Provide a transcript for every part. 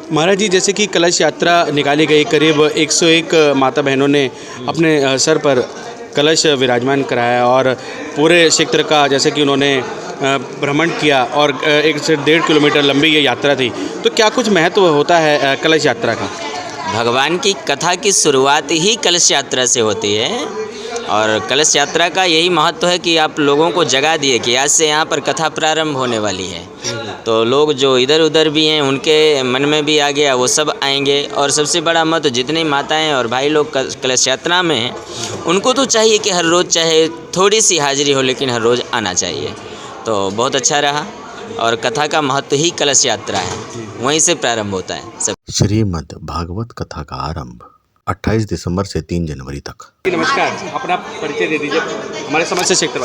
महाराज जी, जैसे कि कलश यात्रा निकाली गई, करीब 101 माता बहनों ने अपने सर पर कलश विराजमान कराया और पूरे क्षेत्र का जैसे कि उन्होंने भ्रमण किया और 1 से 1.5 किलोमीटर लंबी ये यात्रा थी। तो क्या कुछ महत्व होता है कलश यात्रा का? भगवान की कथा की शुरुआत ही कलश यात्रा से होती है और कलश यात्रा का यही महत्व है कि आप लोगों को जगा दिए कि आज से यहाँ पर कथा प्रारंभ होने वाली है। तो लोग जो इधर उधर भी हैं उनके मन में भी आ गया, वो सब आएंगे। और सबसे बड़ा महत्व जितनी माताएं और भाई लोग कलश यात्रा में हैं उनको तो चाहिए कि हर रोज़ चाहे थोड़ी सी हाजिरी हो लेकिन हर रोज़ आना चाहिए। तो बहुत अच्छा रहा और कथा का महत्व ही कलश यात्रा है, वहीं से प्रारंभ होता है सब। श्रीमद् भागवत कथा का आरंभ 28 दिसंबर से 3 जनवरी तक। नमस्कार, अपना परिचय दे दीजिए हमारे समस्या क्षेत्र।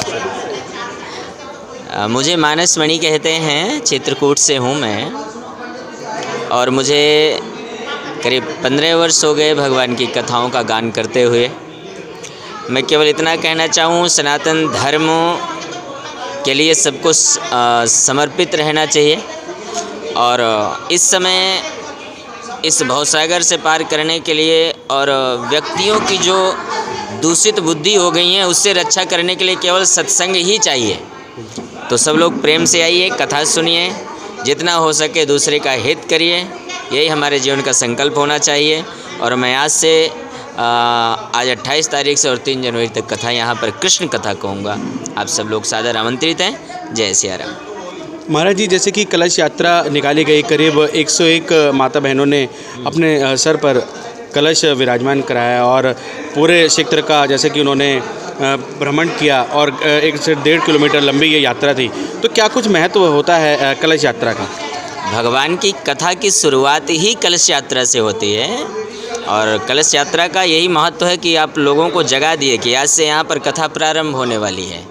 मुझे मानस मणि कहते हैं, चित्रकूट से हूँ मैं और मुझे करीब 15 वर्ष हो गए भगवान की कथाओं का गान करते हुए। मैं केवल इतना कहना चाहूँ, सनातन धर्म के लिए सबको समर्पित रहना चाहिए और इस समय इस भवसागर से पार करने के लिए और व्यक्तियों की जो दूषित बुद्धि हो गई है उससे रक्षा करने के लिए केवल सत्संग ही चाहिए। तो सब लोग प्रेम से आइए, कथा सुनिए, जितना हो सके दूसरे का हित करिए, यही हमारे जीवन का संकल्प होना चाहिए। और मैं आज से आज 28 तारीख से और 3 जनवरी तक कथा यहाँ पर कृष्ण कथा कहूँगा। आप सब लोग सादर आमंत्रित हैं। जय सिया राम। महाराज जी, जैसे कि कलश यात्रा निकाली गई, करीब 101 माता बहनों ने अपने सर पर कलश विराजमान कराया और पूरे क्षेत्र का जैसे कि उन्होंने भ्रमण किया और 1 से 1.5 किलोमीटर लंबी ये यात्रा थी। तो क्या कुछ महत्व होता है कलश यात्रा का? भगवान की कथा की शुरुआत ही कलश यात्रा से होती है और कलश यात्रा का यही महत्व है कि आप लोगों को जगा दिए कि आज से यहाँ पर कथा प्रारंभ होने वाली है।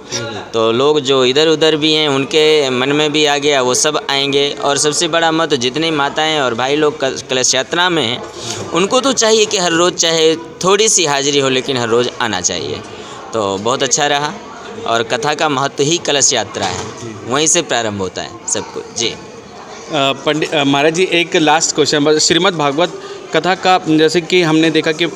तो लोग जो इधर उधर भी हैं उनके मन में भी आ गया, वो सब आएंगे। और सबसे बड़ा महत्व जितनी माताएं और भाई लोग कलश यात्रा में हैं उनको तो चाहिए कि हर रोज़ चाहे थोड़ी सी हाजिरी हो लेकिन हर रोज़ आना चाहिए। तो बहुत अच्छा रहा और कथा का महत्व ही कलश यात्रा है, वहीं से प्रारंभ होता है सब कुछ। जी पंडित महाराज जी, एक लास्ट क्वेश्चन, श्रीमद् भागवत कथा का जैसे कि हमने देखा कि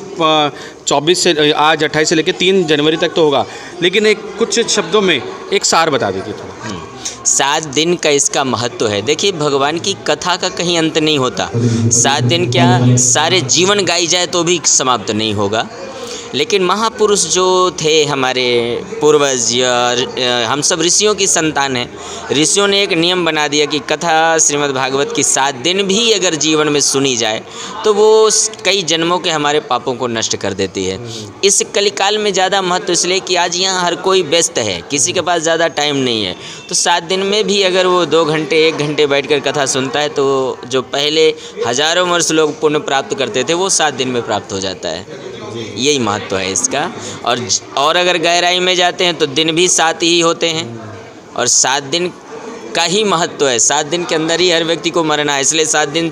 24 से आज 28 से लेकर 3 जनवरी तक तो होगा, लेकिन एक कुछ शब्दों में एक सार बता दीजिए थोड़ा। 7 दिन का इसका महत्व है। देखिए, भगवान की कथा का कहीं अंत नहीं होता। 7 दिन क्या, सारे जीवन गाई जाए तो भी समाप्त नहीं होगा। लेकिन महापुरुष जो थे हमारे पूर्वज या हम सब ऋषियों की संतान हैं, ऋषियों ने एक नियम बना दिया कि कथा श्रीमद् भागवत की 7 दिन भी अगर जीवन में सुनी जाए तो वो कई जन्मों के हमारे पापों को नष्ट कर देती है। इस कलिकाल में ज़्यादा महत्व इसलिए कि आज यहाँ हर कोई व्यस्त है, किसी के पास ज़्यादा टाइम नहीं है। तो 7 दिन में भी अगर वो 2 घंटे 1 घंटे बैठकर कथा सुनता है तो जो पहले हजारों वर्ष लोग पुण्य प्राप्त करते थे वो 7 दिन में प्राप्त हो जाता है। यही महत्व है इसका। और अगर गहराई में जाते हैं तो दिन भी 7 ही होते हैं और 7 दिन का ही महत्व है। 7 दिन के अंदर ही हर व्यक्ति को मरना है, इसलिए 7 दिन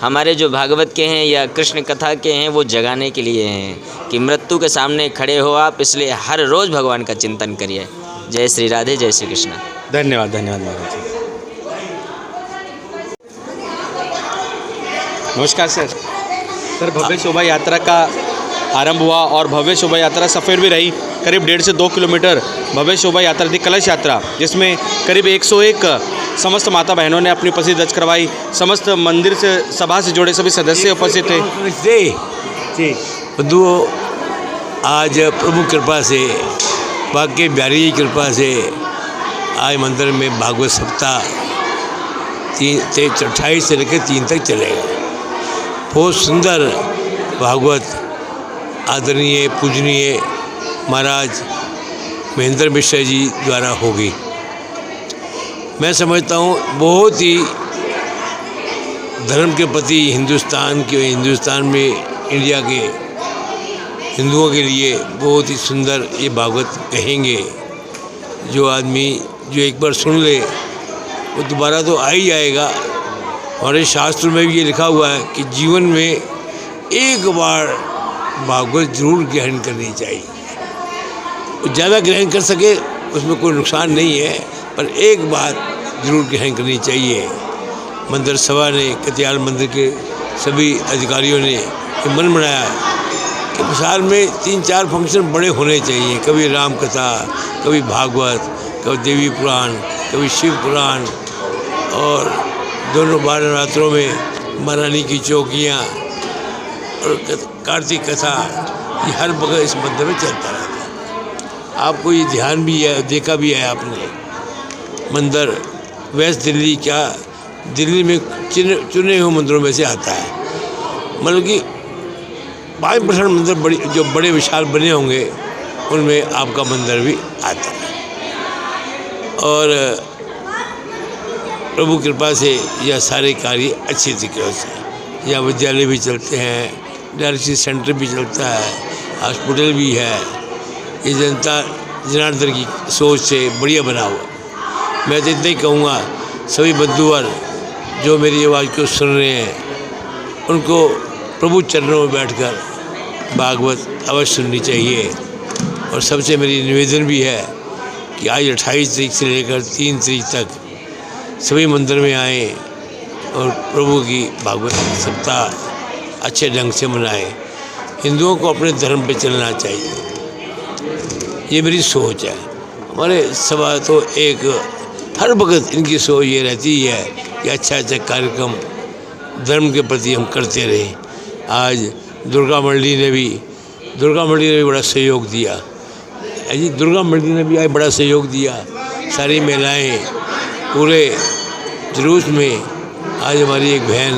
हमारे जो भागवत के हैं या कृष्ण कथा के हैं वो जगाने के लिए हैं कि मृत्यु के सामने खड़े हो आप, इसलिए हर रोज़ भगवान का चिंतन करिए। जय श्री राधे, जय श्री कृष्ण। धन्यवाद, धन्यवाद महाराज जी। नमस्कार सर, भव्य शोभा यात्रा का आरंभ हुआ और भव्य शोभा यात्रा सफ़र भी रही। करीब 1.5 से 2 किलोमीटर भव्य शोभा यात्रा थी, कलश यात्रा, जिसमें करीब 101 समस्त माता बहनों ने अपनी उपस्थिति दर्ज करवाई। समस्त मंदिर से सभा से जुड़े सभी सदस्य उपस्थित थे। जी आज प्रभु कृपा से, बाकी बिहारी जी कृपा से आज मंदिर में भागवत सप्ताह 28 से लेकर 3 तक चलेगा। बहुत सुंदर भागवत आदरणीय पूजनीय महाराज महेंद्र मिश्र जी द्वारा होगी। मैं समझता हूँ बहुत ही धर्म के प्रति हिंदुस्तान में इंडिया के हिंदुओं के लिए बहुत ही सुंदर ये भागवत कहेंगे। जो आदमी जो एक बार सुन ले वो दोबारा तो आ ही जाएगा। हमारे शास्त्र में भी ये लिखा हुआ है कि जीवन में एक बार भागवत जरूर ग्रहण करनी चाहिए। ज़्यादा ग्रहण कर सके उसमें कोई नुकसान नहीं है, पर एक बात जरूर ग्रहण करनी चाहिए। मंदिर सभा ने, कतियाल मंदिर के सभी अधिकारियों ने ये मन बनाया कि साल में 3-4 फंक्शन बड़े होने चाहिए, कभी राम कथा, कभी भागवत, कभी देवी पुराण, कभी शिव पुराण, और दोनों बार नवरात्रों में महारानी की चौकियाँ और कार्तिक कथा, ये हर बगल इस मंदिर में चलता रहता है। आपको ये ध्यान भी है, देखा भी है आपने, मंदिर वेस्ट दिल्ली क्या दिल्ली में चुने हुए मंदिरों में से आता है। मतलब कि 5% मंदिर जो बड़े विशाल बने होंगे उनमें आपका मंदिर भी आता है। और प्रभु कृपा से यह सारे कार्य अच्छे तरीके से, यहाँ विद्यालय भी चलते हैं, डायलिसिस सेंटर भी चलता है, हॉस्पिटल भी है। ये जनता जनार्दन की सोच से बढ़िया बना हुआ। मैं तो इतना ही कहूँगा, सभी बंधुवर जो मेरी आवाज़ को सुन रहे हैं उनको प्रभु चरणों में बैठकर भागवत अवश्य सुननी चाहिए। और सबसे मेरी निवेदन भी है कि आज 28 तारीख से लेकर 3 तारीख तक सभी मंदिर में आएँ और प्रभु की भागवत सप्ताह अच्छे ढंग से मनाएं। हिंदुओं को अपने धर्म पे चलना चाहिए, ये मेरी सोच है। हमारे सभा तो एक हर वक्त इनकी सोच ये रहती है कि अच्छा कार्यक्रम धर्म के प्रति हम करते रहें। आज दुर्गा मंडली ने भी बड़ा सहयोग दिया जी, दुर्गा मंडली ने भी आज बड़ा सहयोग दिया। सारी महिलाएं पूरे जुलूस में, आज हमारी एक बहन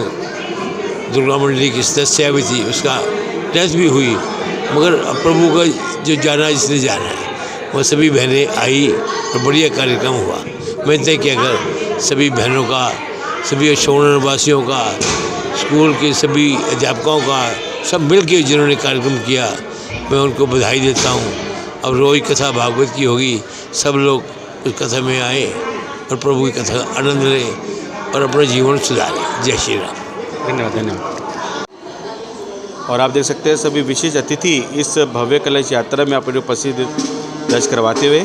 दुर्गा मंडली की सदस्य भी थी, उसका डेथ भी हुई, मगर प्रभु का जो जाना जिसने जाना है वो सभी बहनें आई और बढ़िया कार्यक्रम हुआ। मैं तय कि अगर सभी बहनों का, सभी शोणन वासियों का, स्कूल के सभी अध्यापकों का, सब मिल के जिन्होंने कार्यक्रम किया, मैं उनको बधाई देता हूँ। अब रोज़ कथा भागवत की होगी, सब लोग उस कथा में आए और प्रभु की कथा का आनंद लें और अपना जीवन सुधारें। जय श्री राम। धन्यवाद धन्यवाद। और आप देख सकते हैं सभी विशेष अतिथि इस भव्य कलश यात्रा में अपनी उपस्थिति दर्ज करवाते हुए।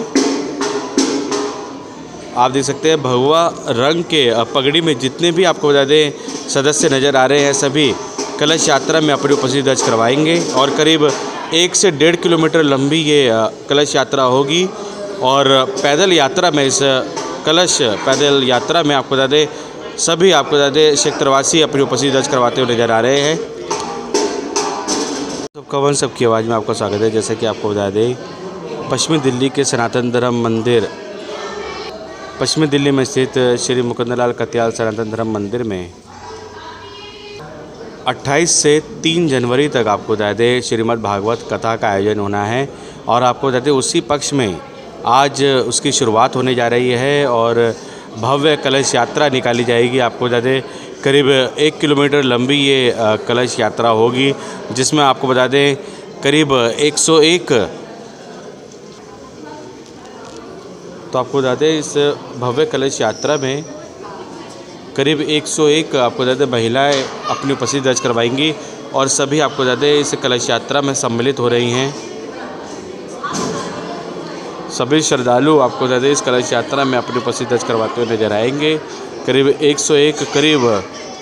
आप देख सकते हैं भगवा रंग के पगड़ी में जितने भी आपको बता दें सदस्य नज़र आ रहे हैं, सभी कलश यात्रा में अपनी उपस्थिति दर्ज करवाएंगे। और करीब 1 से 1.5 किलोमीटर लंबी ये कलश यात्रा होगी। और पैदल यात्रा में, इस कलश पैदल यात्रा में आपको बता दें सभी आपको बता दें क्षेत्रवासी अपनी उपस्थिति दर्ज करवाते हुए नजर आ रहे हैं। कवन सबकी आवाज़ में आपका स्वागत है। जैसे कि आपको बता दें पश्चिमी दिल्ली के सनातन धर्म मंदिर, पश्चिमी दिल्ली में स्थित श्री मुकुंदलाल कत्याल सनातन धर्म मंदिर में 28 से 3 जनवरी तक आपको बता दें श्रीमद् भागवत कथा का आयोजन होना है। और आपको बता दें उसी पक्ष में आज उसकी शुरुआत होने जा रही है और भव्य कलश यात्रा निकाली जाएगी। आपको बता दें करीब 1 किलोमीटर लंबी ये कलश यात्रा होगी, जिसमें आपको बता दें करीब 101, तो आपको बता दें इस भव्य कलश यात्रा में करीब 101 आपको बता दें महिलाएं अपनी उपस्थिति दर्ज करवाएंगी और सभी आपको बता दें इस कलश यात्रा में सम्मिलित हो रही हैं। सभी श्रद्धालु आपको बता दें इस कलश यात्रा में अपनी उपस्थिति दर्ज करवाते हुए नजर आएंगे। करीब 101 करीब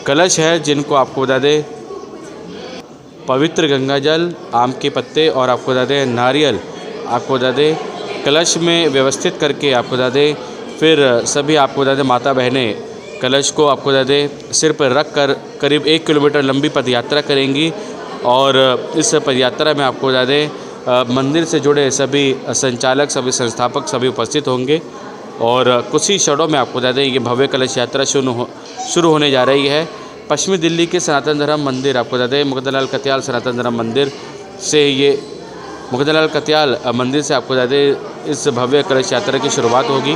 कलश है, जिनको आपको बता दें पवित्र गंगाजल, आम के पत्ते और आपको बता दें नारियल आपको बता दें कलश में व्यवस्थित करके आपको बता दें फिर सभी आपको बता दें माता बहनें कलश को आपको बता दें सिर पर रख कर करीब 1 किलोमीटर लंबी पदयात्रा करेंगी। और इस पदयात्रा में आपको बता दें मंदिर से जुड़े सभी संचालक, सभी संस्थापक सभी उपस्थित होंगे। और कुछ ही क्षणों में आपको बता दें ये भव्य कलश यात्रा शुरू होने जा रही है। पश्चिमी दिल्ली के सनातन धर्म मंदिर आपको बता दें मुकुंदलाल कत्याल सनातन धर्म मंदिर से, ये मुकुंदलाल कत्याल मंदिर से आपको बता दें इस भव्य कलश यात्रा की शुरुआत होगी।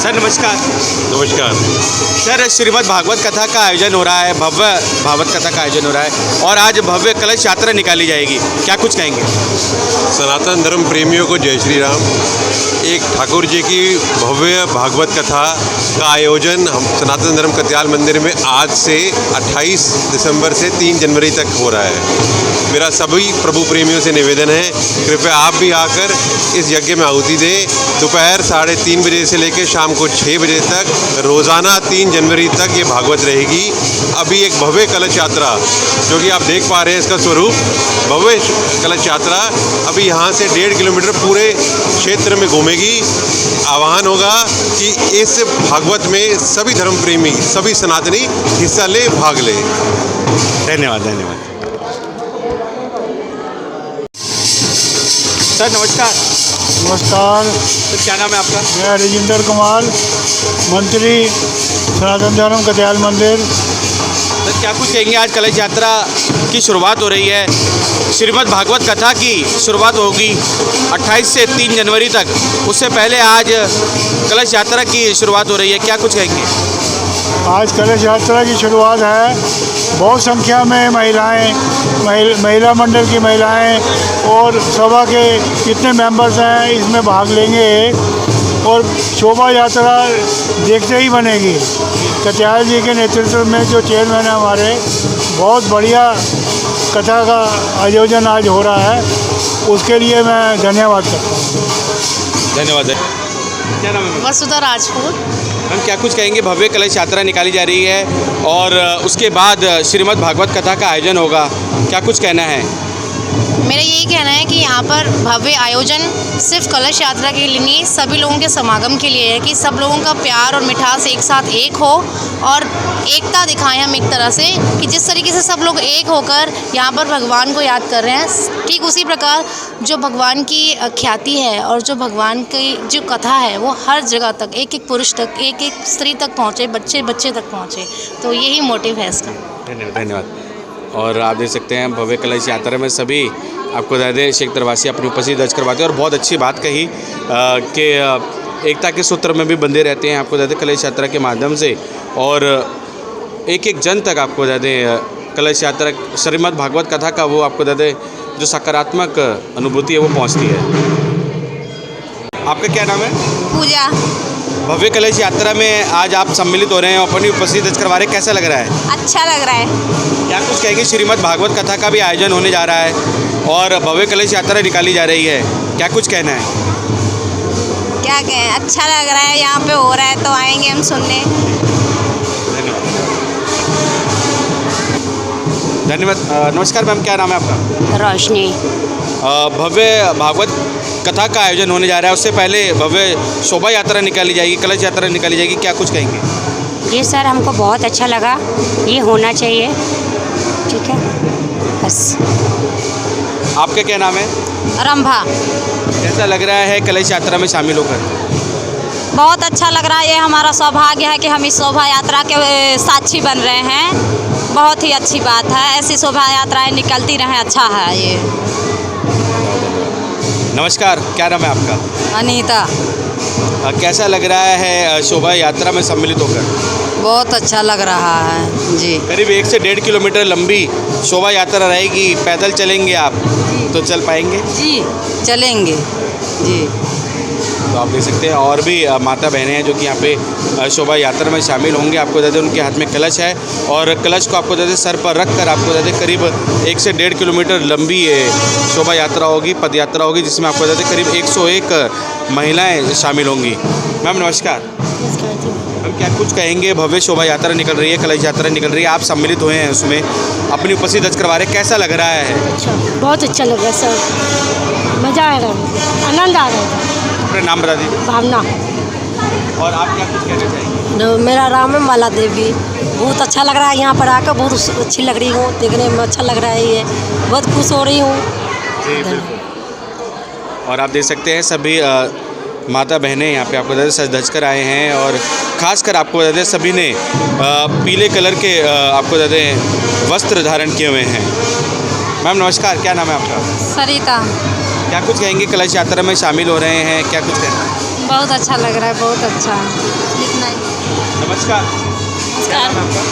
सर नमस्कार। नमस्कार सर, श्रीमद् भागवत कथा का आयोजन हो रहा है, भव्य भागवत कथा का आयोजन हो रहा है और आज भव्य कलश यात्रा निकाली जाएगी, क्या कुछ कहेंगे? सनातन धर्म प्रेमियों को जय श्री राम। एक ठाकुर जी की भव्य भागवत कथा का आयोजन हम सनातन धर्म कत्याल मंदिर में आज से 28 दिसंबर से 3 जनवरी तक हो रहा है। मेरा सभी प्रभु प्रेमियों से निवेदन है, कृपया आप भी आकर इस यज्ञ में आहुति दें। दोपहर 3:30 बजे से लेकर शाम को 6 बजे तक रोज़ाना 3 जनवरी तक ये भागवत रहेगी। अभी एक भव्य कलश यात्रा, जो कि आप देख पा रहे हैं इसका स्वरूप, भव्य कलश यात्रा अभी यहाँ से 1.5 किलोमीटर पूरे क्षेत्र में घूमेगी। आह्वान होगा कि इस भागवत में सभी धर्म प्रेमी, सभी सनातनी हिस्सा ले, भाग ले। धन्यवाद धन्यवाद। सर नमस्कार। नमस्कार, सर क्या नाम है आपका? मैं राजेंद्र कुमार, मंत्री सनातन धर्म कत्याल मंदिर। सर क्या कुछ कहेंगे, आज कलश यात्रा की शुरुआत हो रही है, श्रीमद् भागवत कथा की शुरुआत होगी 28 से 3 जनवरी तक। उससे पहले आज कलश यात्रा की शुरुआत हो रही है, क्या कुछ कहेंगे? आज कलश यात्रा की शुरुआत है। बहुत संख्या में महिलाएं, महिला मंडल की महिलाएं और सभा के कितने मेंबर्स हैं इसमें भाग लेंगे और शोभा यात्रा देखते ही बनेगी। कत्याल जी के नेतृत्व में जो चेयरमैन है हमारे, बहुत बढ़िया कथा का आयोजन आज हो रहा है, उसके लिए मैं धन्यवाद करता हूँ। धन्यवाद। क्या नाम है? वसुधा राजपूत। हम क्या कुछ कहेंगे, भव्य कलश यात्रा निकाली जा रही है और उसके बाद श्रीमद् भागवत कथा का आयोजन होगा, क्या कुछ कहना है? मेरा यही कहना है कि यहाँ पर भव्य आयोजन सिर्फ कलश यात्रा के लिए नहीं, सभी लोगों के समागम के लिए है कि सब लोगों का प्यार और मिठास एक साथ एक हो और एकता दिखाएं हम एक तरह से, कि जिस तरीके से सब लोग एक होकर यहाँ पर भगवान को याद कर रहे हैं, ठीक उसी प्रकार जो भगवान की ख्याति है और जो भगवान की जो कथा है वो हर जगह तक, एक एक पुरुष तक, एक एक स्त्री तक पहुँचे, बच्चे बच्चे तक पहुँचे। तो यही मोटिव है इसका। धन्यवाद। और आप देख सकते हैं भव्य कलश यात्रा में सभी आपको ज़्यादा क्षेत्रवासी अपनी उपस्थिति दर्ज करवाते हैं और बहुत अच्छी बात कही कि एकता के सूत्र में भी बंधे रहते हैं आपको ज़्यादा कलश यात्रा के माध्यम से, और एक एक जन तक आपको ज़्यादा कलश यात्रा श्रीमद् भागवत कथा का वो आपको ज़्यादा जो सकारात्मक अनुभूति है वो पहुंचती है। आपका क्या नाम है? पूजा। भव्य कलश यात्रा में आज आप सम्मिलित हो रहे हैं, अपनी उपस्थिति दर्ज करवा रहे हैं, कैसा लग रहा है? अच्छा लग रहा है। क्या कुछ कहेंगे, श्रीमद् भागवत कथा का भी आयोजन होने जा रहा है और भव्य कलश यात्रा निकाली जा रही है, क्या कुछ कहना है? क्या कहें, अच्छा लग रहा है, यहाँ पे हो रहा है तो आएंगे हम सुनने। धन्यवाद। नमस्कार मैम, क्या नाम है आपका? रोशनी। भव्य भागवत कथा का आयोजन होने जा रहा है, उससे पहले भव्य शोभा यात्रा निकाली जाएगी, कलश यात्रा निकाली जाएगी, क्या कुछ कहेंगे? जी सर, हमको बहुत अच्छा लगा, ये होना चाहिए, ठीक है बस। आपका क्या नाम है? रंभा। कैसा लग रहा है कलश यात्रा में शामिल होकर? बहुत अच्छा लग रहा है, ये हमारा सौभाग्य है कि हम इस शोभा यात्रा के साक्षी बन रहे हैं। बहुत ही अच्छी बात है, ऐसी शोभा यात्राएं निकलती रहें, अच्छा है ये। नमस्कार, क्या नाम है आपका? अनीता। कैसा लग रहा है शोभा यात्रा में सम्मिलित होकर? बहुत अच्छा लग रहा है जी। करीब 1 से 1.5 किलोमीटर लंबी शोभा यात्रा रहेगी, पैदल चलेंगे आप तो चल पाएंगे? जी चलेंगे जी। तो आप देख सकते हैं और भी माता बहनें हैं जो कि यहाँ पे शोभा यात्रा में शामिल होंगे। आपको ज़्यादा उनके हाथ में कलश है और कलश को आपको ज़्यादा सर पर रख कर आपको ज़्यादा करीब 1 से 1.5 किलोमीटर लंबी शोभा यात्रा होगी, पद यात्रा होगी, जिसमें आपको ज़्यादा करीब 101 महिलाएं शामिल होंगी। मैम नमस्कार। मैम क्या कुछ कहेंगे, भव्य शोभा यात्रा निकल रही है, कलश यात्रा निकल रही है, आप सम्मिलित हुए हैं उसमें, अपनी उपस्थिति दर्ज करवा रहे हैं, कैसा लग रहा है? अच्छा, बहुत अच्छा लग रहा है सर, मज़ा आ रहा है, आनंद आ रहा है। अपना नाम बता दीजिए। भावना। और आप क्या कुछ कहना चाहेंगे? मेरा राम माला देवी। बहुत अच्छा लग रहा है, यहाँ पर आकर बहुत अच्छी लग रही हूँ, देखने में अच्छा लग रहा है, ये बहुत खुश हो रही हूँ। जी बिल्कुल। और आप देख सकते हैं सभी माता बहनें यहाँ पे आपको ज़्यादा सज धज कर आए हैं और ख़ासकर आपको ज़्यादा सभी ने पीले कलर के आपको ज़्यादा वस्त्र धारण किए हुए हैं। मैम नमस्कार, क्या नाम है आपका? सरिता। क्या कुछ कहेंगे, कलश यात्रा में शामिल हो रहे हैं, क्या कुछ कहना है? बहुत अच्छा लग रहा है, बहुत अच्छा। इतना ही। नमस्कार। नमस्कार।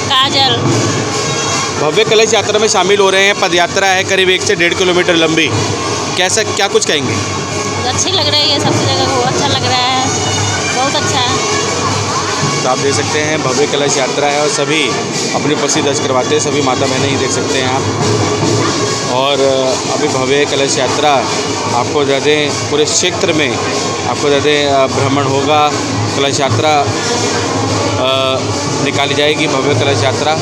काजल। भव्य कलश यात्रा में शामिल हो रहे हैं, पद यात्रा है करीब 1 से 1.5 किलोमीटर लंबी, कैसा क्या कुछ कहेंगे? अच्छी लग रही है, सबसे जगह को अच्छा लग रहा है, बहुत अच्छा है। तो आप देख सकते हैं भव्य कलश यात्रा है और सभी अपनी उपस्थिति दर्ज करवाते हैं, सभी माता बहनें ही देख सकते हैं आप। और अभी भव्य कलश यात्रा आपको ज़्यादा पूरे क्षेत्र में आपको ज़्यादा भ्रमण होगा। कलश यात्रा निकाली जाएगी, भव्य कलश यात्रा,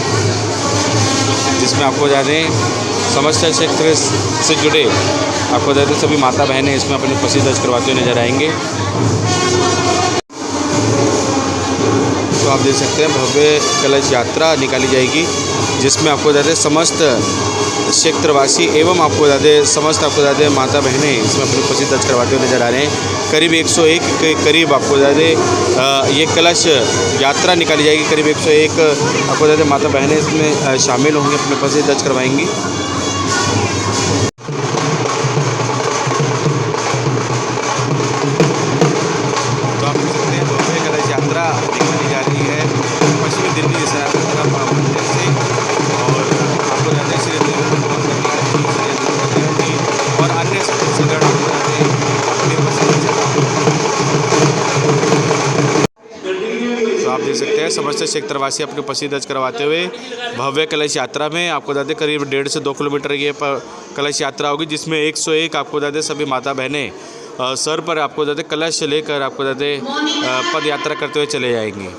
जिसमें आपको ज़्यादा समस्त क्षेत्र से जुड़े आपको ज़्यादा सभी माता बहनें इसमें अपनी उपस्थिति दर्ज करवाते हुए नजर आएंगे। तो आप देख सकते हैं भव्य कलश यात्रा निकाली जाएगी, जिसमें आपको ज़्यादा समस्त क्षेत्रवासी एवं आपको ज़्यादा समस्त आपको ज़्यादा माता बहनें इसमें अपनी उपस्थिति दर्ज करवाते हुए नजर आ रहे हैं। करीब 101 के करीब आपको ज़्यादा ये कलश यात्रा निकाली जाएगी। करीब 101 आपको ज़्यादा माता बहनें इसमें शामिल होंगी, अपनी उपस्थिति दर्ज करवाएंगी। तो आप देख सकते हैं भव्य कलश यात्रा निकाली जा रही है पश्चिमी दिल्ली से मंदिर से, और आपको ज़्यादा और अन्य सदस्यगण अपनी उपस्थिति। तो आप देख सकते हैं समस्त क्षेत्रवासी अपनी उपस्थिति दर्ज करवाते हुए भव्य कलश यात्रा में आपको ज़्यादा करीब 1.5 से 2 किलोमीटर ये कलश यात्रा होगी, जिसमें 101 आपको ज़्यादा सभी माता बहनें सर पर आपको ज़्यादा कलश लेकर आपको ज़्यादा पद यात्रा करते हुए चले जाएंगे।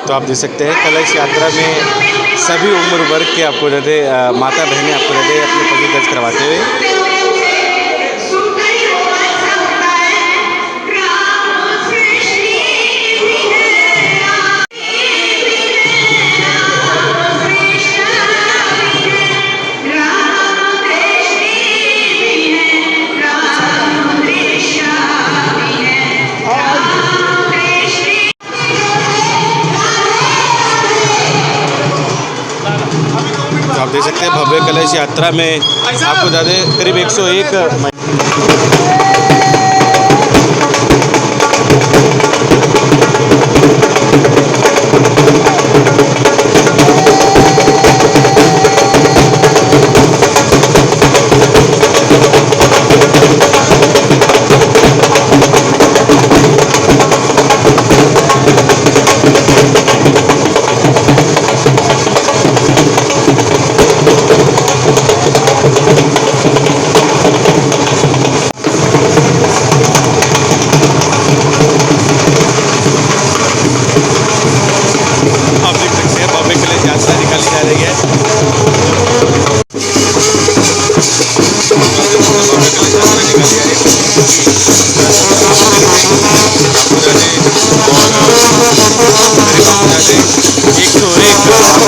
तो आप देख सकते हैं कलश यात्रा में सभी उम्र वर्ग के आपको ज़्यादा माता बहनें आपको ज़्यादा अपने पद दर्ज करवाते हुए। आप देख सकते हैं भव्य कलश यात्रा में आपको ज़्यादा करीब 101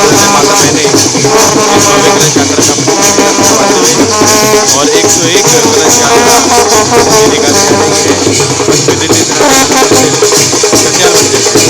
आपको माता बहनें इस भव्य कलश यात्रा का प्रतिनिधित्व करवाते हुए और 101 कलश यात्रा ये निकाली जा रही है पश्चिमी दिल्ली कटियार मंदिर से।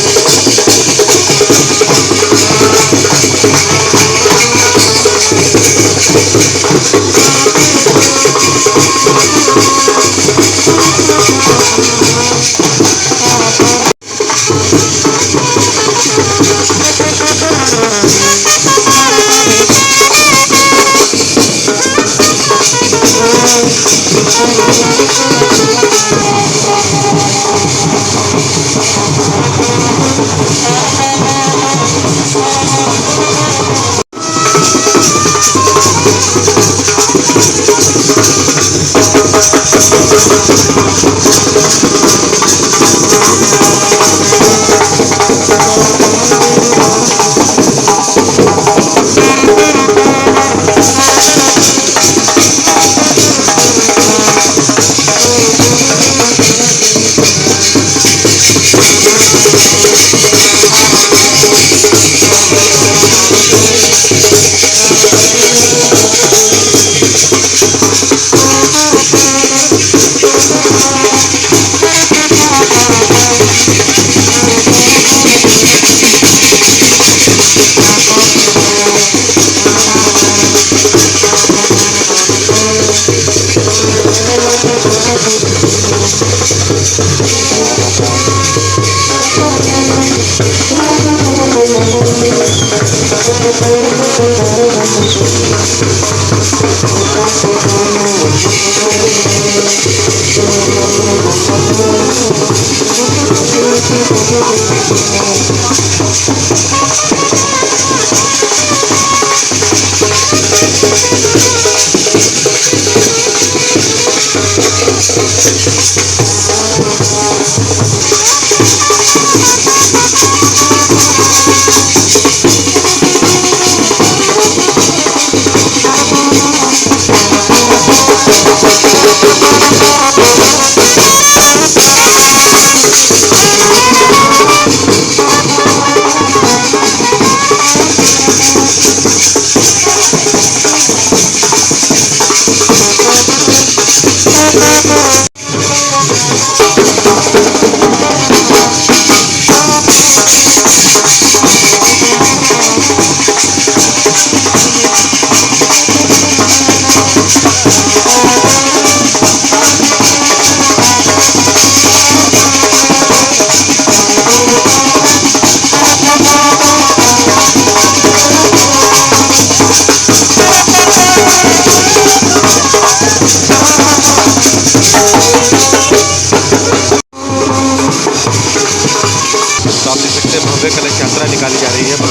तो आप देख सकते हैं भव्य कलश यात्रा निकाली जा रही है। तो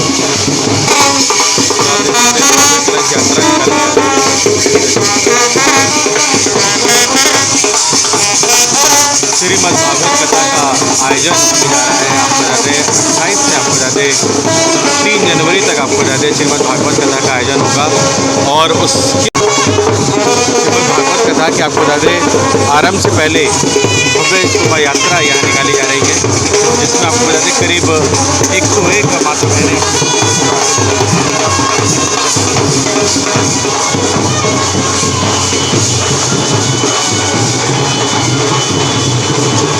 आप देख सकते हैं भव्य कलश यात्रा निकाली जा रही है। श्रीमद् भागवत कथा का आयोजन किया जा रहा है। आपको बता दें 28 से आपको बता दें 3 जनवरी तक आपको बता दें श्रीमद् भागवत कथा का आयोजन होगा और उसकी श्रीमद् भागवत कथा की आपको बता दें आरंभ से पहले भव्य शोभा यात्रा यहाँ निकाली जा रही है, जिसमें आपको बता दें करीब 101 माता बहनें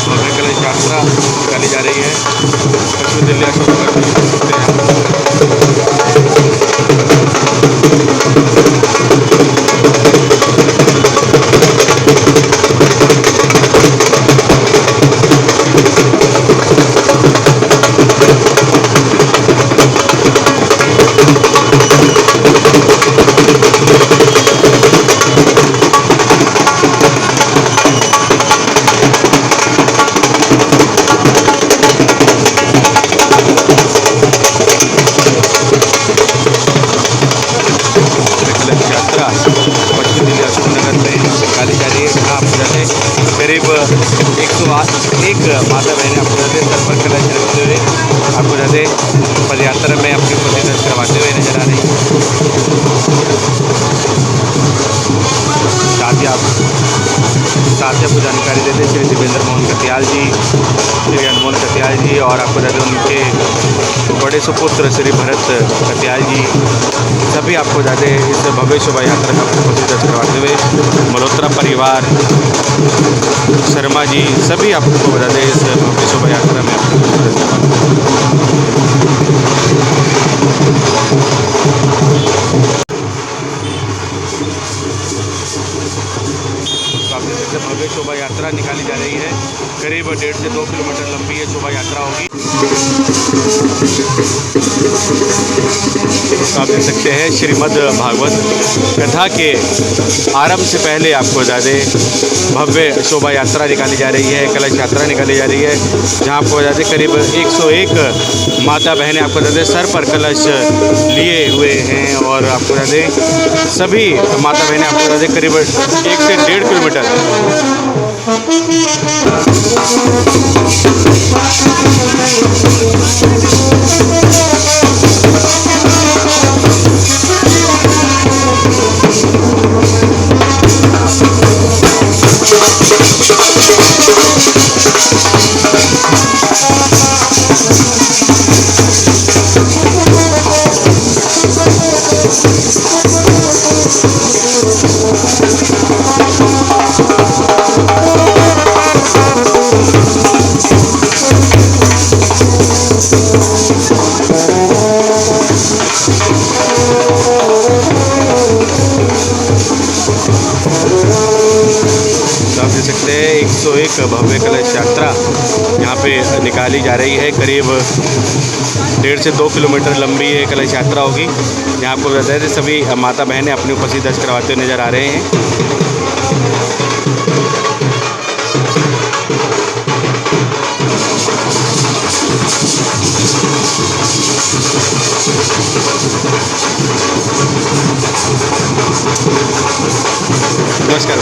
भव्य कलश यात्रा निकाली जा रही है। पश्चिमी दिल्ली अशोक नगर में देख सकते हैं। पश्चिमी दिल्ली अशोक नगर में निकाली जा रही है, जहाँ आपको जाते करीब 101 माता बहनें आपको जाते सर पर कलश रखते हुए आपको जाते पदयात्रा में अपनी प्रतिदर्श करवाते हुए नजर आ रही है। साथ ही आप विस्तार से आपको जानकारी देते हैं श्री देवेंद्र मोहन कतियाल जी, श्री अनमोल कतियाल जी और आपको बता दें उनके बड़े सुपुत्र श्री भरत कतियाल जी, सभी आपको बता दें इस भव्य शोभा यात्रा का दर्शन करवाते हुए मल्होत्रा परिवार, शर्मा जी, सभी आपको बता दें इस भव्य शोभा यात्रा में भव्य शोभा यात्रा निकाली जा रही है। करीब 1.5 से 2 किलोमीटर लंबी ये शोभा यात्रा होगी। तो आप देख सकते हैं श्रीमद् भागवत कथा के आरंभ से पहले आपको बता दें भव्य शोभा यात्रा निकाली जा रही है, कलश यात्रा निकाली जा रही है, जहां आपको बता दें करीब 101 माता बहनें आपको बता दें सर पर कलश लिए हुए हैं और आपको बता दें सभी माता बहनें आपको बता दें करीब 1 से 1.5 किलोमीटर एक भव्य कलश यात्रा यहाँ पे निकाली जा रही है। करीब 1.5 से 2 किलोमीटर लंबी ये कलश यात्रा होगी। यहाँ आपको बताया थे सभी माता बहनें अपनी उपस्थिति दर्ज करवाते हुए नजर आ रहे हैं। नमस्कार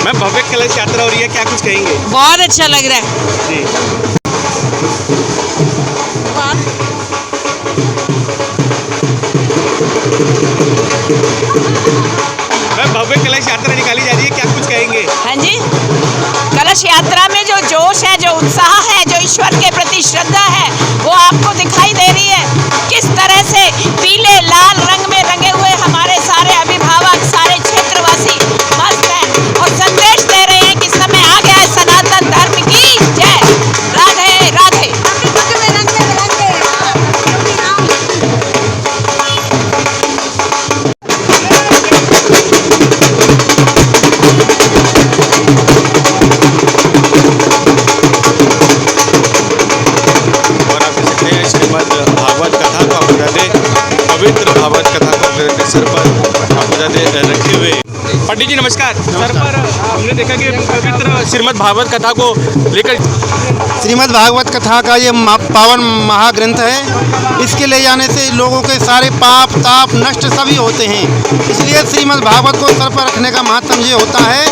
मैम, भव्य कलश यात्रा हो रही है, क्या कुछ कहेंगे? बहुत अच्छा लग रहा है जी। मैम, भव्य कलश यात्रा निकाली जा रही है, क्या कुछ कहेंगे? हाँ जी, कलश यात्रा में जो जोश है, जो उत्साह है, जो ईश्वर के प्रति श्रद्धा है, वो आपको दिखाई दे रही है। किस तरह से पीले लाल रंग में रंगे हुए हमारे सारे अभिभावक, सारे क्षेत्रवासी मस्त हैं और संदेश दे रहे हैं कि समय आ गया है सनातन धर्म की जय। राधे राधे। पवित्र भागवत कथा को सर पर रखे हुए पंडित जी नमस्कार। सर पर हमने देखा कि पवित्र श्रीमद् भागवत कथा को लेकर श्रीमद् भागवत कथा का ये पावन महाग्रंथ है। इसके ले जाने से लोगों के सारे पाप ताप नष्ट सभी होते हैं। इसलिए श्रीमद् भागवत को सर पर रखने का महत्व ये होता है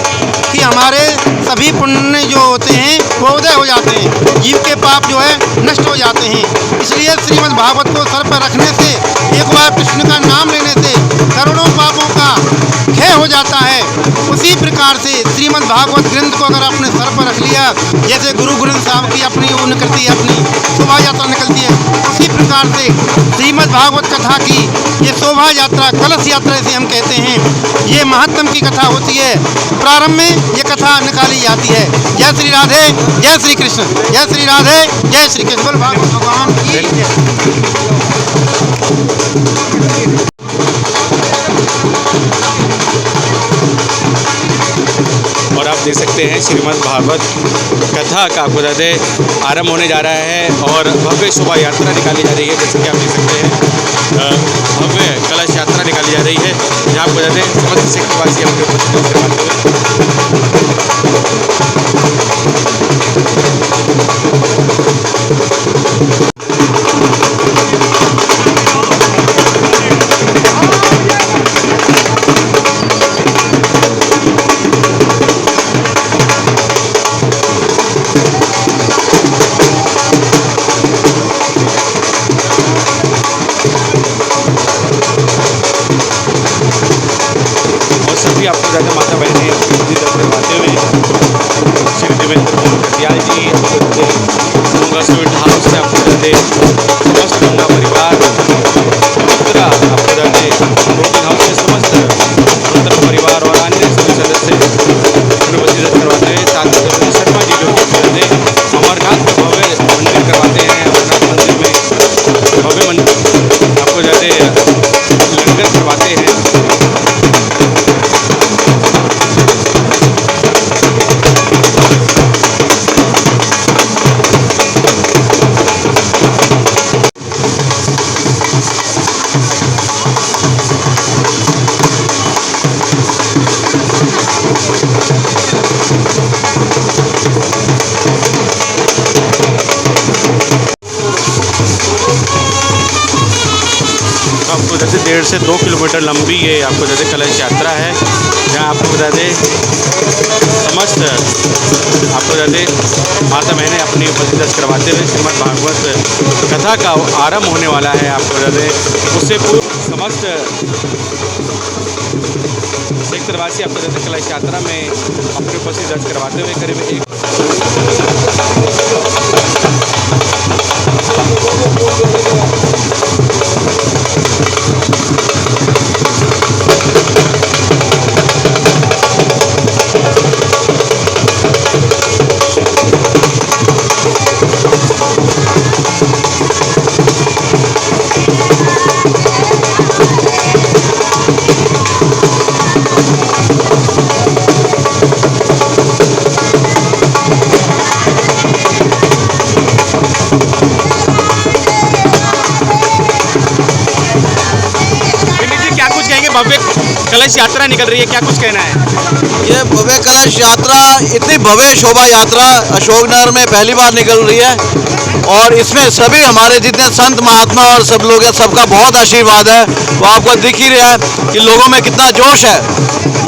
कि हमारे सभी पुण्य जो होते हैं वो उदय हो जाते हैं, जीव के पाप जो है नष्ट हो जाते हैं। इसलिए श्रीमद् भागवत को सर पर रखने से, एक बार कृष्ण का नाम लेने से करोड़ों पापों का क्षय हो जाता है। उसी प्रकार से श्रीमद् भागवत ग्रंथ को अगर आपने सर पर रख लिया, जैसे गुरु ग्रंथ साहब की अपनी वो निकलती है, अपनी शोभा यात्रा निकलती है, उसी प्रकार से श्रीमद् भागवत कथा की ये शोभा यात्रा, कलश यात्रा इसे हम कहते हैं, ये महत्तम की कथा होती है। प्रारंभ में ये कथा निकाली जाती है। जय श्री राधे, जय श्री कृष्ण, जय श्री राधे, जय श्री कृष्ण। भागवत भगवान की और आप देख सकते हैं श्रीमद् भागवत कथा का आपको बता दें आरंभ होने जा रहा है और भव्य शोभा यात्रा निकाली जा रही है। जैसे कि आप देख सकते हैं भव्य कलश यात्रा निकाली जा रही है, जहाँ आपको बता दें समस्त क्षेत्रवासी अपने उपस्थित करवाते हुए आपको ज़्यादा समस्त गंगा परिवार पूरा आपको बता दें रोटी हाउस के समस्त मंत्र परिवार और अन्य सभी सदस्य अपने वसीयत करवाते हैं। साथ में सभी शर्मा जी जो कि अमरनाथ में भव्य मंदिर करवाते हैं। अमरनाथ मंदिर में भव्य मंदिर आपको जाते लंगर करवाते हैं। आपको जैसे 1.5 से 2 किलोमीटर लंबी ये आपको जैसे कलश यात्रा है, जहाँ आपको बता दें समस्त आपको बता दें माता बहनें अपनी उपस्थिति करवाते हुए श्रीमद् भागवत कथा का आरंभ होने वाला है। आपको बता दें उससे पूर्व समस्त क्षेत्रवासी आपको जैसे कलश यात्रा में अपनी उपस्थिति दर्ज करवाते हुए करीब एक भव्य कलश यात्रा निकल रही है, क्या कुछ कहना है? ये भव्य कलश यात्रा, इतनी भव्य शोभा यात्रा अशोकनगर में पहली बार निकल रही है और इसमें सभी हमारे जितने संत महात्मा और सब लोग हैं, सबका बहुत आशीर्वाद है। वो आपको दिख ही रहा है कि लोगों में कितना जोश है।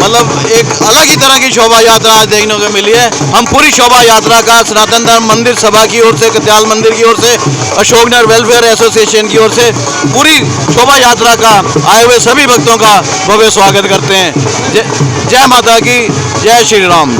मतलब एक अलग ही तरह की शोभा यात्रा आज देखने को मिली है। हम पूरी शोभा यात्रा का सनातन धर्म मंदिर सभा की ओर से, कत्याल मंदिर की ओर से, अशोकनगर वेलफेयर एसोसिएशन की ओर से पूरी शोभा यात्रा का आए हुए सभी भक्तों का भव्य स्वागत करते हैं। जय माता की, जय श्री राम।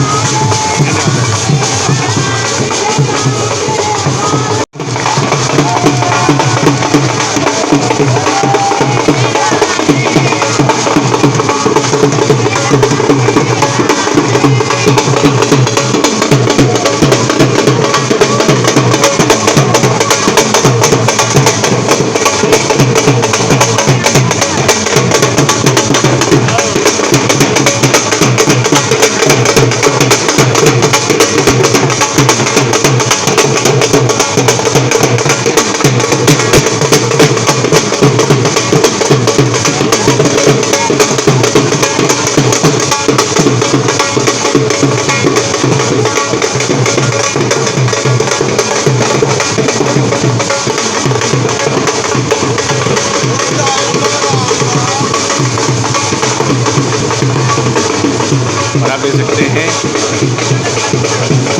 और आप देख सकते हैं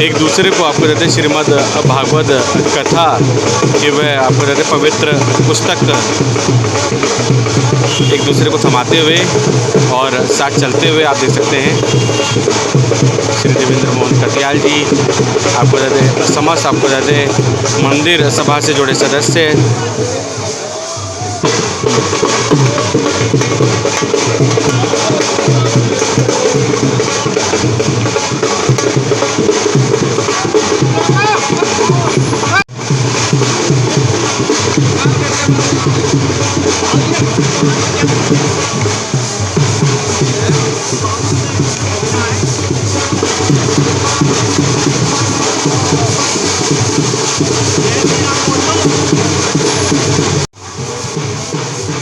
एक दूसरे को आपको देते श्रीमद् भागवत कथा कि वह आपको देते पवित्र पुस्तक एक दूसरे को थमाते हुए और साथ चलते हुए आप देख सकते हैं श्री देवेंद्र मोहन कटियाल जी आपको देते समस्त आपको देते मंदिर सभा से जुड़े सदस्य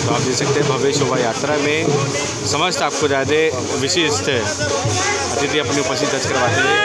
तो आप देख सकते हैं भव्य शोभा यात्रा में समस्त आपको ज़्यादा विशिष्ट अतिथि अपनी उपस्थिति दर्ज करवाते हैं।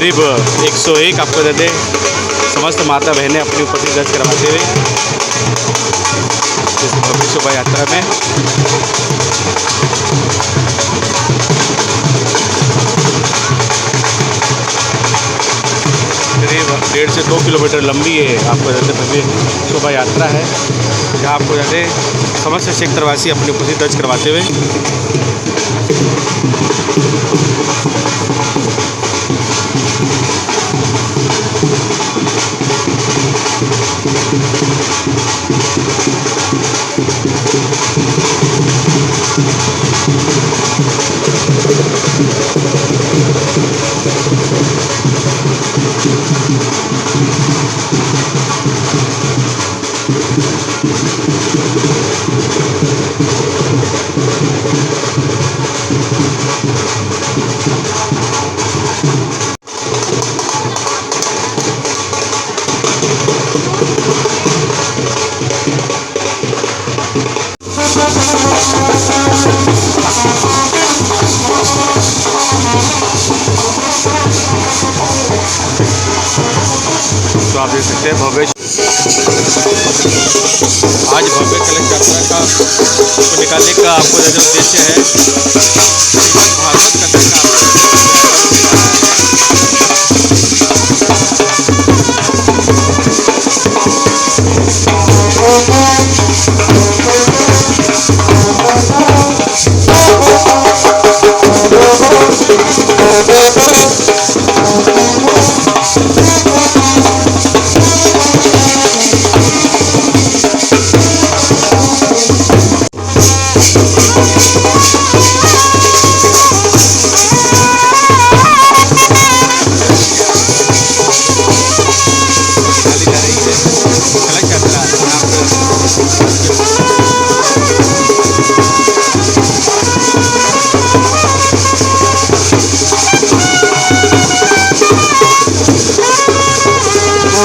करीब 101 आपको बता दें समस्त माता बहनें अपनी उपस्थिति दर्ज करवाते हुए इस भव्य शोभा यात्रा में करीब 1.5 से 2 किलोमीटर लंबी है आपको बता दें भव्य शोभा यात्रा है, जहाँ आपको बता दें समस्त क्षेत्रवासी अपनी उपस्थिति दर्ज करवाते हुए तो आप देख सकते हैं भव्य आज भव्य कलश यात्रा का को निकालने का आपको जो उद्देश्य है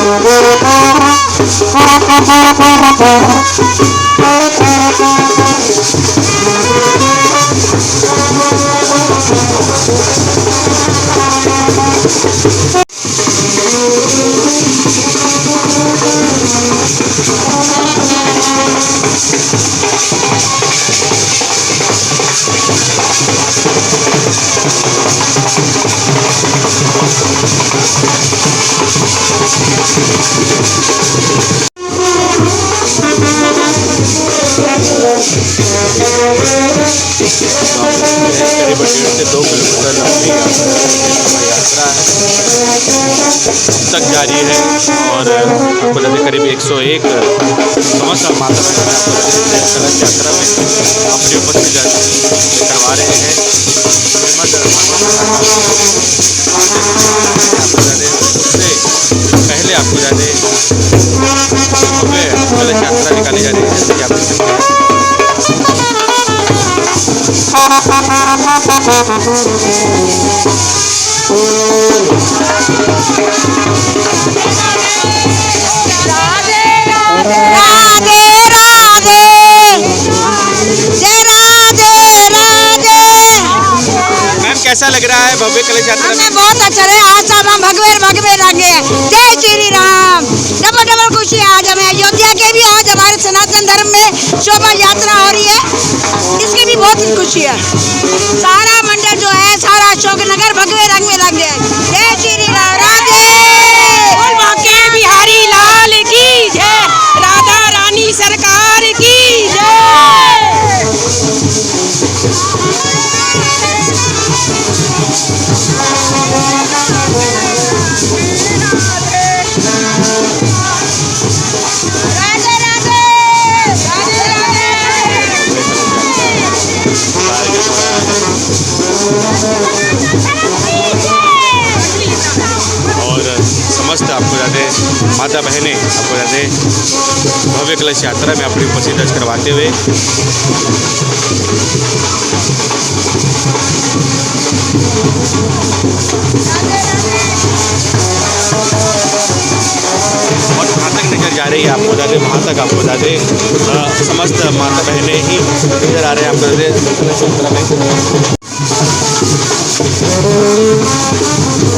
भागवत कथा करीब 1.5 से 2 किलोमीटर लंबी यात्रा तक जारी है और आपको बता दें करीब 101 समस्त माता कलश यात्रा में अपनी उपस्थिति करवा रहे हैं। पहले आपको बता दें कलश यात्रा निकाली जा रही है, जैसे कि आप देख सकते हैं। राधे राधे जय राधे राधे। मैम कैसा लग रहा है भव्य कलश यात्रा में? हमें बहुत अच्छा है। आज सब हम भगवे भगवे रंगे। जय श्री राम। डबल डबल खुशी आज हमें अयोध्या के भी आज हमारे सनातन धर्म में शोभा यात्रा हो रही है, इसकी भी बहुत खुशी है। सारा मंडल जो है सारा अशोकनगर भगवे रंग में रंग गया। जय श्री राम। राधे बाके बिहारी लाल की जय। राधा रानी सरकार की जय। और समस्त आपको जाते माता बहनें आपको जाते भव्य कलश यात्रा में अपनी उपस्थिति दर्ज करवाते हुए और कहाँ तक नजर जा रही है आपको बता दें, वहाँ तक आपको बता दें समस्त माता बहनें ही नजर आ रहे हैं आपको बता दें कलश यात्रा में। और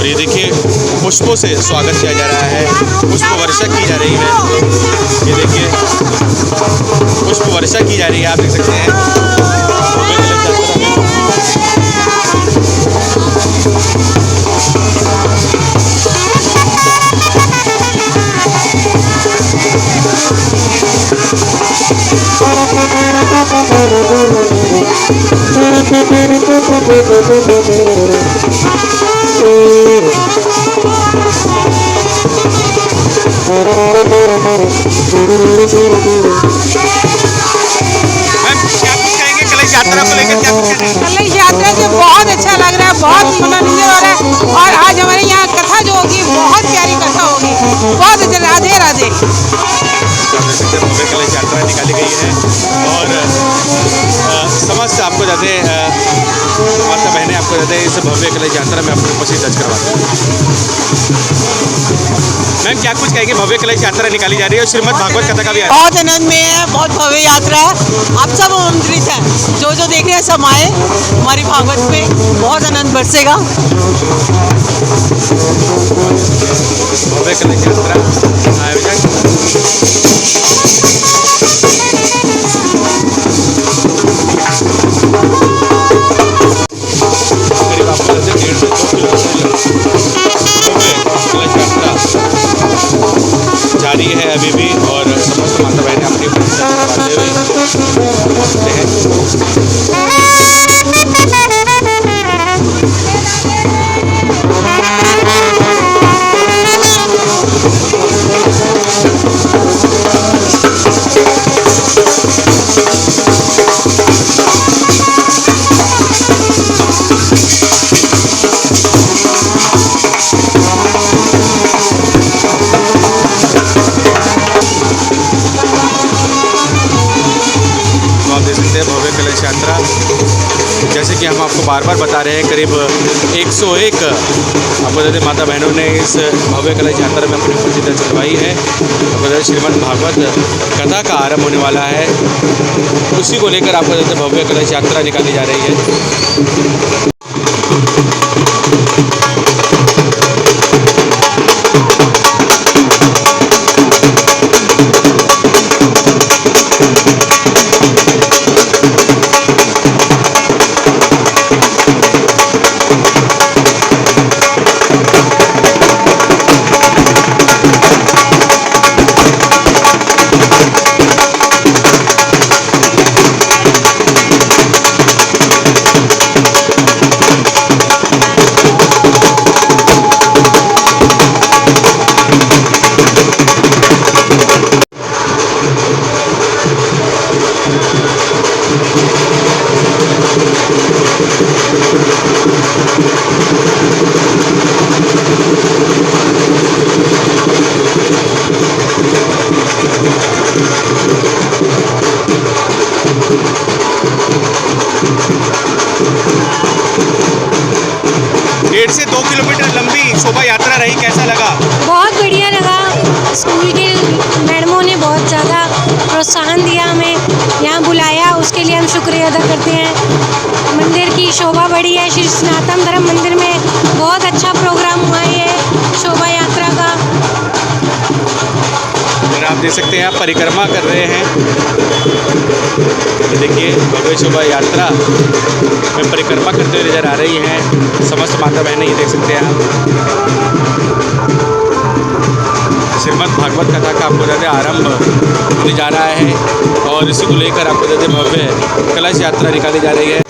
ये देखिए पुष्पों से स्वागत किया जा रहा है, पुष्प वर्षा की जा रही है। ये देखिए पुष्प वर्षा की जा रही है, आप देख सकते हैं। कलश यात्रा को लेकर क्या कुछ कहना है? कलश यात्रा से बहुत अच्छा लग रहा है, बहुत मनोरंजन हो रहा है। और आज हमारे यहाँ कथा जो होगी बहुत प्यारी कथा होगी, बहुत अच्छा। राधे राधे। भव्य कलश यात्रा निकाली गई है और समस्त आपको जाते माता बहनें आपको जाते इस भव्य कलश यात्रा में अपनी उपस्थित दर्ज करवाते हैं। मैम क्या कुछ कहेंगे? भव्य कलश यात्रा निकाली जा रही है और श्रीमद् भागवत कथा का भी बहुत आनंद में है, बहुत भव्य यात्रा है। आप सब आमंत्रित हैं, जो देख रहे हैं सब आए हमारी भागवत में, बहुत आनंद बरसेगा। भव्य कलश यात्रा आयोजक करीब आपको 1.5 से 2 किलोमीटर जारी है अभी भी और समस्त माता बहनें अपनी भव्य कलश यात्रा जैसे कि हम आपको बार बार बता रहे हैं, करीब 101 आपको जैसे माता बहनों ने इस भव्य कलश यात्रा में अपनी उपस्थिति करवाई है। आपको श्रीमद् भागवत कथा का आरंभ होने वाला है, उसी को लेकर आपको जैसे भव्य कलश यात्रा निकाली जा रही है। से 2 किलोमीटर लंबी शोभा यात्रा रही, कैसा लगा? बहुत बढ़िया लगा। स्कूल के मैडमों ने बहुत ज़्यादा प्रोत्साहन दिया, हमें यहाँ बुलाया, उसके लिए हम शुक्रिया अदा करते हैं। मंदिर की शोभा बढ़ी है, श्री सनातन धर्म मंदिर में बहुत अच्छा प्रोग्राम हुआ है शोभा यात्रा का। आप देख सकते हैं, आप परिक्रमा कर रहे हैं। देखिए भव्य शोभा यात्रा में परिक्रमा करते हुए नजर आ रही हैं समस्त माता बहनें, ये देख सकते हैं आप। श्रीमद् भागवत कथा का आपको ज़्यादा आरंभ होने जा रहा है और इसी को लेकर आपको ज़्यादा भव्य कलश यात्रा निकाली जा रही है।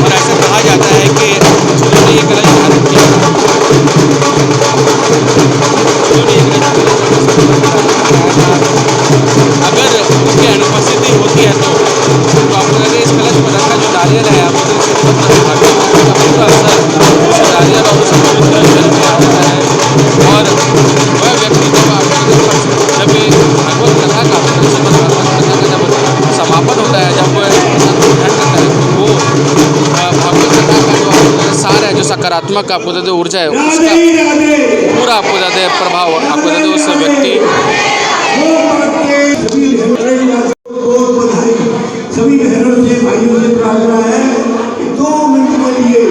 और ऐसा कहा जाता है कि जिन्होंने ये कलश धारण किया, अगर उसकी अनुपस्थिति होती है तो आपको लगे इस कलश पर रखा जो नारियल है आप उसे पूरा असर उस नारियल और उस पवित्र जल में आता है। और वह व्यक्ति जब भागवत कथा का जब समापन होता है, जब ग्रहण करता है, तो वो भागवत कथा का जो सार है, जो सकारात्मक आपको देते ऊर्जा है, उसका पूरा आपको देते प्रभाव आपको देते उस व्यक्ति। सभी बहनों से भाइयों से प्रार्थना है कि 2 मिनट के लिए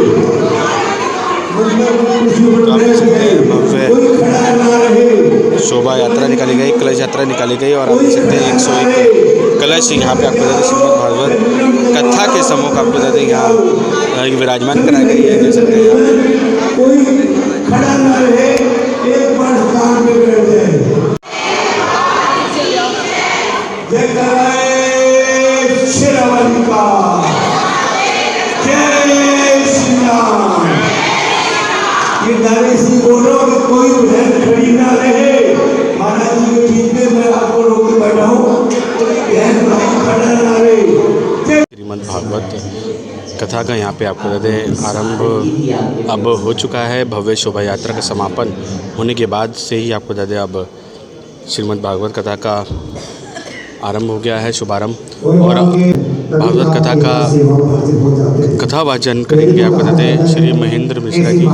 कोई खड़ा ना रहे। शोभा यात्रा निकाली गई, कलश यात्रा निकाली गई और आप देख सकते हैं 101 कलश यहाँ पे आपको देते श्रीमद् भागवत कथा के सम्मुख आपको देते यहाँ विराजमान कराई गई है। देख सकते हैं कोई खड़ा ना रहे, एक बार कार में बैठ जाए। जय कराए शेरावाली का, जय श्री राम। ये नारे से बोलो कि कोई बहन खड़ी ना रहे। महाराज जी के बीच में मैं आपको रोक के बैठा हूँ, बहन खड़ा ना रहे। श्रीमद् भागवत कथा का यहाँ पे आपको बता दें आरंभ अब हो चुका है। भव्य शोभा यात्रा का समापन होने के बाद से ही आपको बता दें अब श्रीमद् भागवत कथा का आरंभ हो गया है, शुभारंभ। और भागवत कथा का कथा वाचन करेंगे आपको बता दें श्री महेंद्र मिश्रा जी,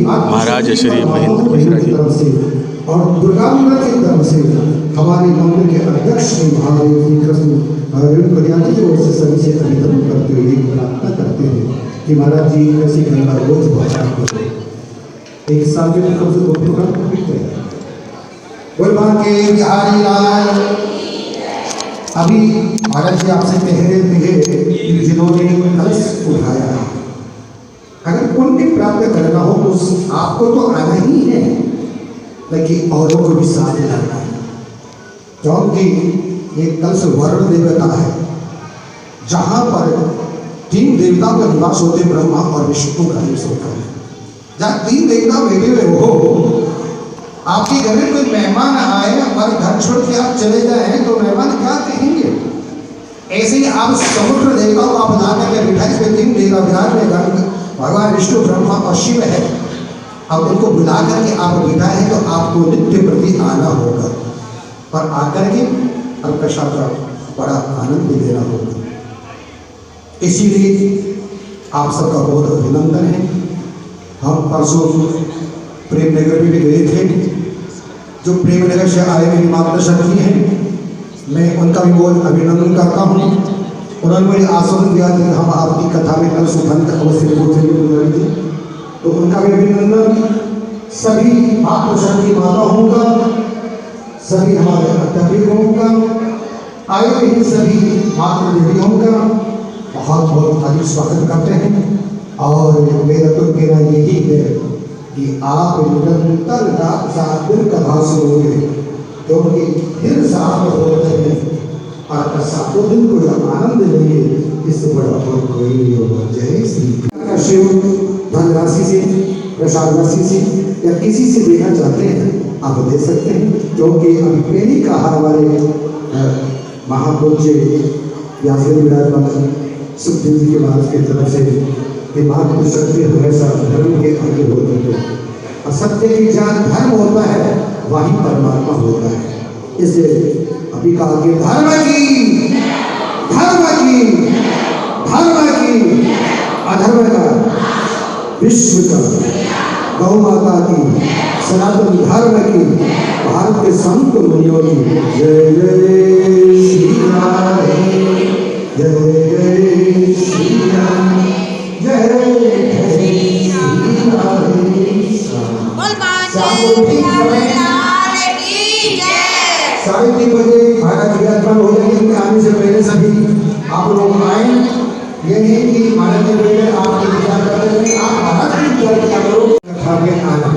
महाराज श्री महेंद्र मिश्रा जी। और दुर्गा माता की तरफ से हमारे मंदिर के अध्यक्ष श्री महादेव श्री कृष्ण कल्याणी की ओर से सभी से अभिनंदन करते हुए प्रार्थना करते हैं कि महाराज जी ऐसी गंगा रोज बचा करो। एक साल के कम से कम बोल के बिहारी लाल। अभी महाराज जी आपसे पहले मिले जिन्होंने कलश उठाया है, अगर पुण्य प्राप्त करना हो तो आपको तो आना ही है, लेकिन औरों को भी साथ लाना है, क्योंकि ये कलश वरुण देवता है, जहाँ पर 3 देवताओं का निवास होते, ब्रह्मा और विष्णु का निवास होता है। जहाँ 3 देवता बैठे हुए हो, आपके घर में कोई मेहमान आए और घर छोड़ के आप चले जाए तो मेहमान क्या कहेंगे? ऐसे ही आप समुद्र देवताओं को आप ला करके बिठाए, इसमें 3 देवता विराज में भगवान विष्णु ब्रह्मा और शिव है। अब उनको बुला करके आप बिठाए हैं तो आपको नित्य प्रति आना होगा और आकर के अल्पशा का बड़ा आनंद लेना होगा। इसीलिए आप सबका बहुत अभिनंदन है। हम परसों प्रेम नगर में भी गए थे, जो प्रेम नगर से आए मेरी मार्गदर्शन की है, मैं उनका भी बहुत अभिनंदन करता हूँ। उन्होंने मुझे आश्वासन दिया कि हम आपकी कथा में कल सुबह अवश्य थे, तो उनका भी अभिनंदन। सभी मार्गदर्शन की माताओं का, सभी हमारे अध्यापकों का, आए हुए सभी मातृ देवियों का बहुत बहुत अधिक स्वागत करते हैं। और मेरा तो कहना यही है कि आप निरंतर रात 7 दिन कथा सुनोगे, क्योंकि फिर साथ होते हैं और 7 दिन को जब आनंद लेंगे, इससे बड़ा फल कोई नहीं होगा। जय श्री शिव। धनराशि से, प्रसाद राशि से या किसी से देना चाहते हैं आप दे सकते हैं, क्योंकि अभी पहली का हमारे महापूज्य व्यासदेव विराजमान सुखदेव जी के महाराज की तरफ से कि महापुरुष शक्ति हमेशा धर्म के आगे होते हैं। असत्य की जहाँ धर्म होता है वहीं परमात्मा होता है। इसलिए अभी कहा कि धर्म की अधर्म का विश्व का गौ माता की सनातन धर्म की भारत के संत मुनियों की जय जय श्री राम, जय जय श्री राम, जय जय श्री राम। शाम को ठीक समय 3:30 बजे महाराज विराजमान हो जाएंगे। उनके आने से पहले सभी आप लोग आए। ये नहीं कि महाराज जी पहले आपके विचार करते हैं, आप महाराज की विचार किया करो कथा के आना।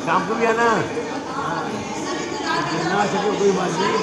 शाम को भी आना, ना सके कोई बात नहीं।